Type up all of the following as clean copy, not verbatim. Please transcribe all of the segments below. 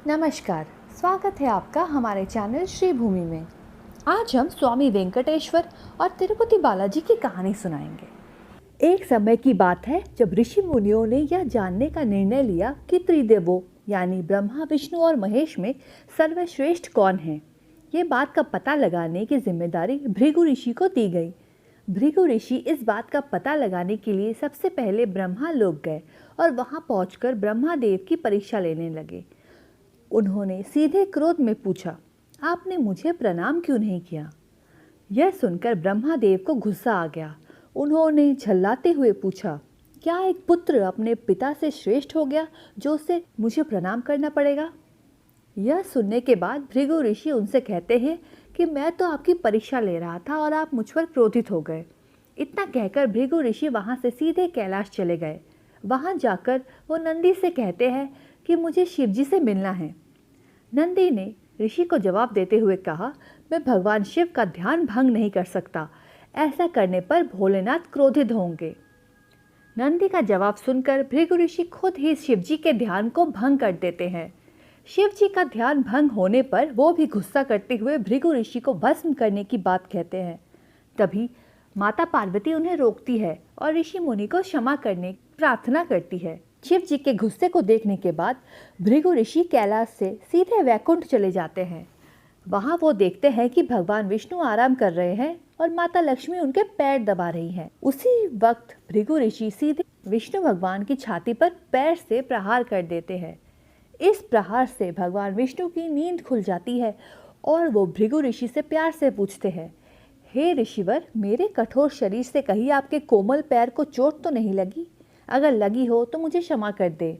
नमस्कार, स्वागत है आपका हमारे चैनल श्री भूमि में। आज हम स्वामी वेंकटेश्वर और तिरुपति बालाजी की कहानी सुनाएंगे। एक समय की बात है जब ऋषि मुनियों ने यह जानने का निर्णय लिया कि त्रिदेवों यानी ब्रह्मा, विष्णु और महेश में सर्वश्रेष्ठ कौन है। ये बात का पता लगाने की जिम्मेदारी भृगु ऋषि को दी गई। भृगु ऋषि इस बात का पता लगाने के लिए सबसे पहले ब्रह्मा लोक गए और वहां पहुंचकर ब्रह्मा देव की परीक्षा लेने लगे। उन्होंने सीधे क्रोध में पूछा, आपने मुझे प्रणाम क्यों नहीं किया? यह सुनकर ब्रह्मादेव को गुस्सा आ गया। उन्होंने झल्लाते हुए पूछा, क्या एक पुत्र अपने पिता से श्रेष्ठ हो गया जो उसे मुझे प्रणाम करना पड़ेगा? यह सुनने के बाद भृगु ऋषि उनसे कहते हैं कि मैं तो आपकी परीक्षा ले रहा था और आप मुझ पर क्रोधित हो गए। इतना कहकर भृगु ऋषि वहाँ से सीधे कैलाश चले गए। वहाँ जाकर वो नंदी से कहते हैं कि मुझे शिवजी से मिलना है। नंदी ने ऋषि को जवाब देते हुए कहा, मैं भगवान शिव का ध्यान भंग नहीं कर सकता। ऐसा करने पर भोलेनाथ क्रोधित होंगे। नंदी का जवाब सुनकर भृगु ऋषि खुद ही शिवजी के ध्यान को भंग कर देते हैं। शिवजी का ध्यान भंग होने पर वो भी गुस्सा करते हुए भृगु ऋषि को भस्म करने की बात कहते हैं। तभी माता पार्वती उन्हें रोकती है और ऋषि मुनि को क्षमा करने की प्रार्थना करती है। शिव जी के गुस्से को देखने के बाद भृगु ऋषि कैलाश से सीधे वैकुंठ चले जाते हैं। वहां वो देखते हैं कि भगवान विष्णु आराम कर रहे हैं और माता लक्ष्मी उनके पैर दबा रही हैं। उसी वक्त भृगु ऋषि सीधे विष्णु भगवान की छाती पर पैर से प्रहार कर देते हैं। इस प्रहार से भगवान विष्णु की नींद खुल जाती है और वो भृगु ऋषि से प्यार से पूछते हैं, हे ऋषिवर, मेरे कठोर शरीर से कहीं आपके कोमल पैर को चोट तो नहीं लगी? अगर लगी हो तो मुझे क्षमा कर दे।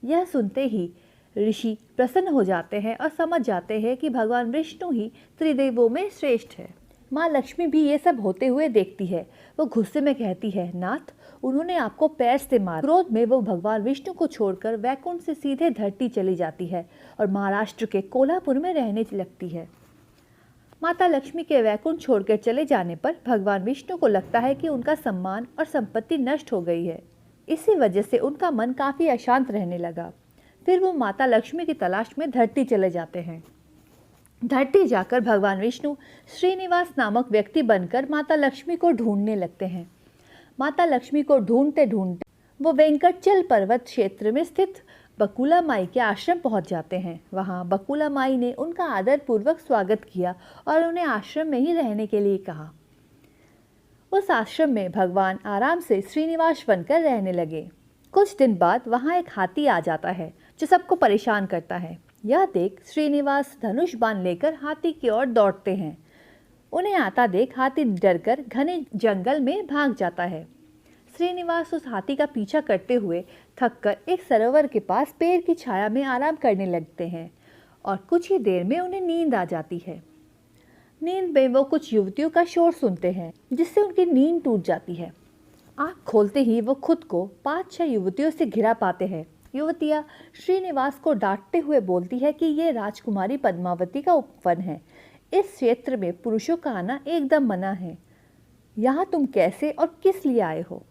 यह सुनते ही ऋषि प्रसन्न हो जाते हैं और समझ जाते हैं कि भगवान विष्णु ही त्रिदेवों में श्रेष्ठ है। माँ लक्ष्मी भी ये सब होते हुए देखती है। वो गुस्से में कहती है, नाथ, उन्होंने आपको पैर से मारा। क्रोध में वो भगवान विष्णु को छोड़कर वैकुंठ से सीधे धरती चली जाती है और महाराष्ट्र के कोल्हापुर में रहने लगती है। माता लक्ष्मी के वैकुंठ छोड़कर चले जाने पर भगवान विष्णु को लगता है कि उनका सम्मान और संपत्ति नष्ट हो गई है। इसी वजह से उनका मन काफ़ी अशांत रहने लगा। फिर वो माता लक्ष्मी की तलाश में धरती चले जाते हैं। धरती जाकर भगवान विष्णु श्रीनिवास नामक व्यक्ति बनकर माता लक्ष्मी को ढूंढने लगते हैं। माता लक्ष्मी को ढूंढते ढूंढते वो वेंकटचल पर्वत क्षेत्र में स्थित बकुला माई के आश्रम पहुंच जाते हैं। वहां बकुला माई ने उनका आदरपूर्वक स्वागत किया और उन्हें आश्रम में ही रहने के लिए कहा। उस आश्रम में भगवान आराम से श्रीनिवास बनकर रहने लगे। कुछ दिन बाद वहां एक हाथी आ जाता है जो सबको परेशान करता है। यह देख श्रीनिवास धनुष बाण लेकर हाथी की ओर दौड़ते हैं। उन्हें आता देख हाथी डरकर घने जंगल में भाग जाता है। श्रीनिवास उस हाथी का पीछा करते हुए थककर एक सरोवर के पास पेड़ की छाया में आराम करने लगते हैं और कुछ ही देर में उन्हें नींद आ जाती है। नींद में वो कुछ युवतियों का शोर सुनते हैं जिससे उनकी नींद टूट जाती है। आँख खोलते ही वो खुद को 5-6 युवतियों से घिरा पाते हैं। युवतियाँ श्रीनिवास को डांटते हुए बोलती है कि ये राजकुमारी पद्मावती का उपवन है। इस क्षेत्र में पुरुषों का आना एकदम मना है। यहाँ तुम कैसे और किस लिए आए हो?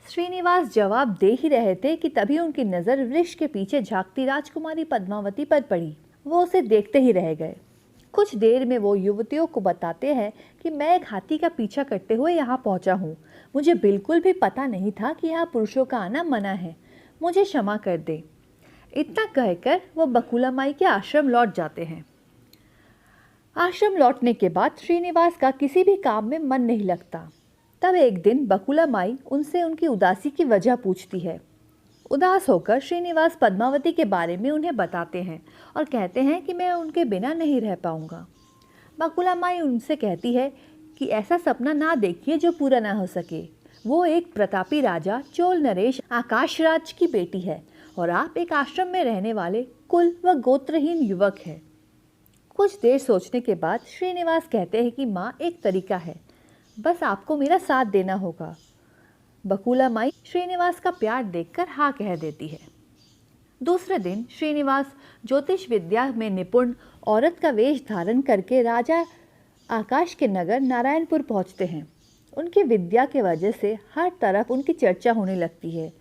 श्रीनिवास जवाब दे ही रहे थे कि तभी उनकी नज़र वृक्ष के पीछे झांकती राजकुमारी पद्मावती पर पड़ी। वो उसे देखते ही रह गए। कुछ देर में वो युवतियों को बताते हैं कि मैं एक हाथी का पीछा करते हुए यहाँ पहुँचा हूँ। मुझे बिल्कुल भी पता नहीं था कि यहाँ पुरुषों का आना मना है। मुझे क्षमा कर दे। इतना कहकर वो बकुला माई के आश्रम लौट जाते हैं। आश्रम लौटने के बाद श्रीनिवास का किसी भी काम में मन नहीं लगता। तब एक दिन बकुला माई उनसे उनकी उदासी की वजह पूछती है। उदास होकर श्रीनिवास पद्मावती के बारे में उन्हें बताते हैं और कहते हैं कि मैं उनके बिना नहीं रह पाऊंगा। बकुला माई उनसे कहती है कि ऐसा सपना ना देखिए जो पूरा ना हो सके। वो एक प्रतापी राजा चोल नरेश आकाशराज की बेटी है और आप एक आश्रम में रहने वाले कुल व गोत्रहीन युवक हैं। कुछ देर सोचने के बाद श्रीनिवास कहते हैं कि माँ, एक तरीका है, बस आपको मेरा साथ देना होगा। बकुला माई श्रीनिवास का प्यार देखकर हाँ कह देती है। दूसरे दिन श्रीनिवास ज्योतिष विद्या में निपुण औरत का वेश धारण करके राजा आकाश के नगर नारायणपुर पहुंचते हैं। उनकी विद्या के वजह से हर तरफ उनकी चर्चा होने लगती है।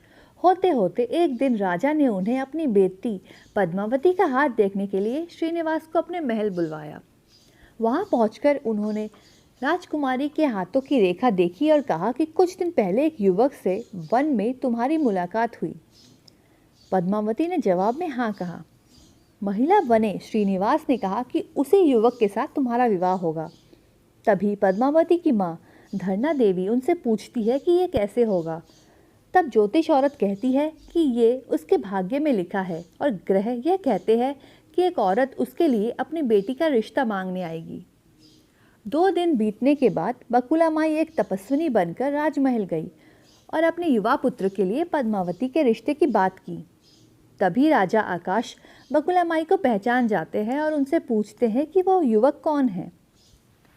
होते होते एक दिन राजा ने उन्हें अपनी बेटी पद्मावती का हाथ देखने के लिए श्रीनिवास को अपने महल बुलवाया। वहां पहुंचकर उन्होंने राजकुमारी के हाथों की रेखा देखी और कहा कि कुछ दिन पहले एक युवक से वन में तुम्हारी मुलाकात हुई। पद्मावती ने जवाब में हाँ कहा। महिला बने श्रीनिवास ने कहा कि उसी युवक के साथ तुम्हारा विवाह होगा। तभी पद्मावती की माँ धरना देवी उनसे पूछती है कि ये कैसे होगा। तब ज्योतिष औरत कहती है कि ये उसके भाग्य में लिखा है और ग्रह यह कहते हैं कि एक औरत उसके लिए अपनी बेटी का रिश्ता मांगने आएगी। 2 दिन बीतने के बाद बकुला माई एक तपस्विनी बनकर राजमहल गई और अपने युवा पुत्र के लिए पद्मावती के रिश्ते की बात की। तभी राजा आकाश बकुला माई को पहचान जाते हैं और उनसे पूछते हैं कि वो युवक कौन है।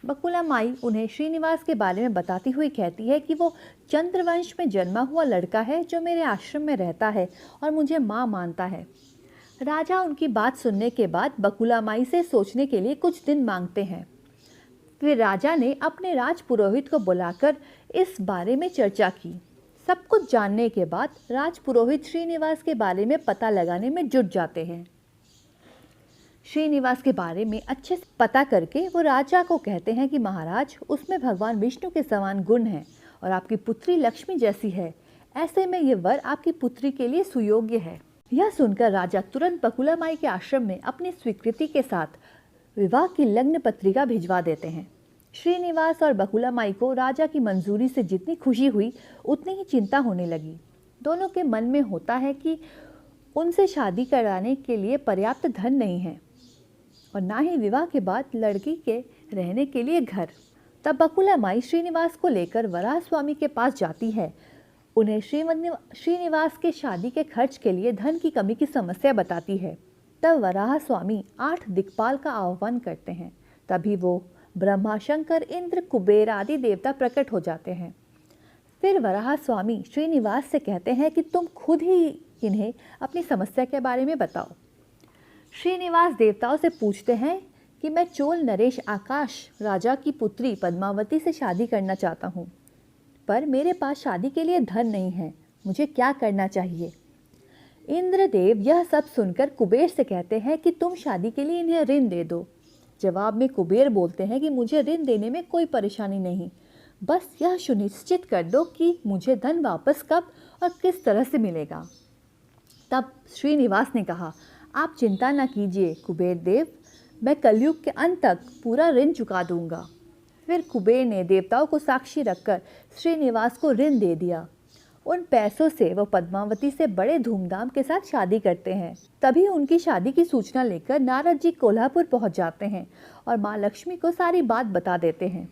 बकुला माई उन्हें श्रीनिवास के बारे में बताती हुई कहती है कि वो चंद्रवंश में जन्मा हुआ लड़का है जो मेरे आश्रम में रहता है और मुझे माँ मानता है। राजा उनकी बात सुनने के बाद बकुला माई से सोचने के लिए कुछ दिन मांगते हैं। फिर राजा ने अपने राजपुरोहित को बुलाकर इस बारे में चर्चा की। सब कुछ जानने के बाद राजपुरोहित श्रीनिवास के बारे में पता लगाने में जुट जाते हैं। श्रीनिवास के बारे में अच्छे से पता करके वो राजा को कहते हैं कि महाराज, उसमें भगवान विष्णु के समान गुण हैं और आपकी पुत्री लक्ष्मी जैसी है। ऐसे में ये वर आपकी पुत्री के लिए सुयोग्य है। यह सुनकर राजा तुरंत बकुला माई के आश्रम में अपनी स्वीकृति के साथ विवाह की लग्न पत्रिका भिजवा देते हैं। श्रीनिवास और बकुला माई को राजा की मंजूरी से जितनी खुशी हुई उतनी ही चिंता होने लगी। दोनों के मन में होता है कि उनसे शादी कराने के लिए पर्याप्त धन नहीं है और ना ही विवाह के बाद लड़की के रहने के लिए घर। तब बकुला माई श्रीनिवास को लेकर वराह स्वामी के पास जाती है। उन्हें श्रीनिवास के शादी के खर्च के लिए धन की कमी की समस्या बताती है। तब वराह स्वामी 8 दिक्पाल का आह्वान करते हैं। तभी वो ब्रह्मा, शंकर, इंद्र, कुबेर आदि देवता प्रकट हो जाते हैं। फिर वराह स्वामी श्रीनिवास से कहते हैं कि तुम खुद ही इन्हें अपनी समस्या के बारे में बताओ। श्रीनिवास देवताओं से पूछते हैं कि मैं चोल नरेश आकाश राजा की पुत्री पद्मावती से शादी करना चाहता हूँ, पर मेरे पास शादी के लिए धन नहीं है। मुझे क्या करना चाहिए? इंद्रदेव यह सब सुनकर कुबेर से कहते हैं कि तुम शादी के लिए इन्हें ऋण दे दो। जवाब में कुबेर बोलते हैं कि मुझे ऋण देने में कोई परेशानी नहीं, बस यह सुनिश्चित कर दो कि मुझे धन वापस कब और किस तरह से मिलेगा। तब श्रीनिवास ने कहा, आप चिंता न कीजिए कुबेर देव, मैं कलयुग के अंत तक पूरा ऋण चुका दूंगा। फिर कुबेर ने देवताओं को साक्षी रखकर श्रीनिवास को ऋण दे दिया। उन पैसों से वो पद्मावती से बड़े धूमधाम के साथ शादी करते हैं। तभी उनकी शादी की सूचना लेकर नारद जी कोल्हापुर पहुंच जाते हैं और माँ लक्ष्मी को सारी बात बता देते हैं।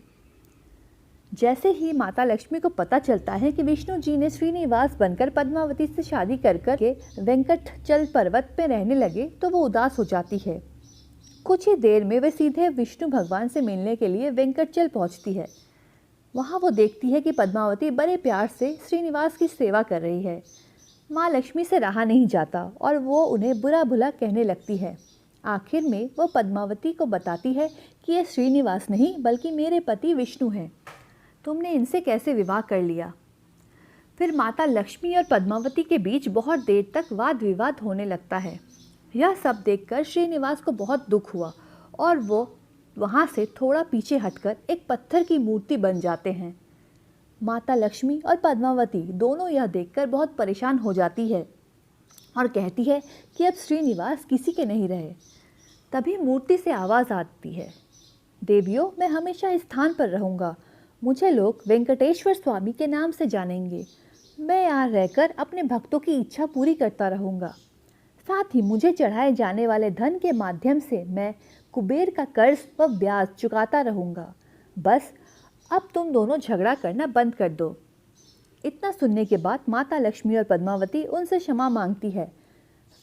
जैसे ही माता लक्ष्मी को पता चलता है कि विष्णु जी ने श्रीनिवास बनकर पद्मावती से शादी कर के वेंकटचल पर्वत पे रहने लगे तो वो उदास हो जाती है। कुछ ही देर में वे सीधे विष्णु भगवान से मिलने के लिए वेंकटचल पहुंचती है। वहां वो देखती है कि पद्मावती बड़े प्यार से श्रीनिवास की सेवा कर रही है। माँ लक्ष्मी से रहा नहीं जाता और वो उन्हें बुरा भला कहने लगती है। आखिर में वो पद्मावती को बताती है कि ये श्रीनिवास नहीं बल्कि मेरे पति विष्णु हैं। तुमने इनसे कैसे विवाह कर लिया? फिर माता लक्ष्मी और पद्मावती के बीच बहुत देर तक वाद विवाद होने लगता है। यह सब देखकर श्रीनिवास को बहुत दुख हुआ और वो वहाँ से थोड़ा पीछे हटकर एक पत्थर की मूर्ति बन जाते हैं। माता लक्ष्मी और पद्मावती दोनों यह देखकर बहुत परेशान हो जाती है और कहती है कि अब श्रीनिवास किसी के नहीं रहे। तभी मूर्ति से आवाज़ आती है, देवियों, मैं हमेशा इस स्थान पर रहूँगा। मुझे लोग वेंकटेश्वर स्वामी के नाम से जानेंगे। मैं यहाँ रहकर अपने भक्तों की इच्छा पूरी करता रहूँगा। साथ ही मुझे चढ़ाए जाने वाले धन के माध्यम से मैं कुबेर का कर्ज व ब्याज चुकाता रहूँगा। बस अब तुम दोनों झगड़ा करना बंद कर दो। इतना सुनने के बाद माता लक्ष्मी और पद्मावती उनसे क्षमा मांगती है।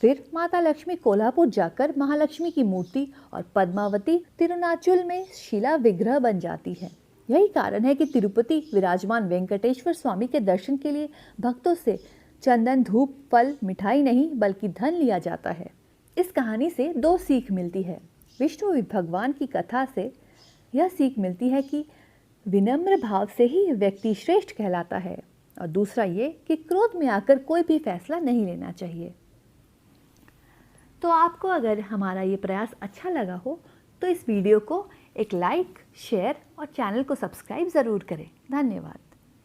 फिर माता लक्ष्मी कोल्हापुर जाकर महालक्ष्मी की मूर्ति और पद्मावती तिरुनाचुल में शिला विग्रह बन जाती है। यही कारण है कि तिरुपति विराजमान वेंकटेश्वर स्वामी के दर्शन के लिए भक्तों से चंदन, धूप, फल, मिठाई नहीं बल्कि धन लिया जाता है। इस कहानी से 2 सीख मिलती है। विष्णु भगवान की कथा से यह सीख मिलती है कि विनम्र भाव से ही व्यक्ति श्रेष्ठ कहलाता है। और दूसरा ये कि क्रोध में आकर कोई भी फैसला नहीं लेना चाहिए। तो आपको अगर हमारा ये प्रयास अच्छा लगा हो तो इस वीडियो को एक लाइक, शेयर और चैनल को सब्सक्राइब ज़रूर करें। धन्यवाद।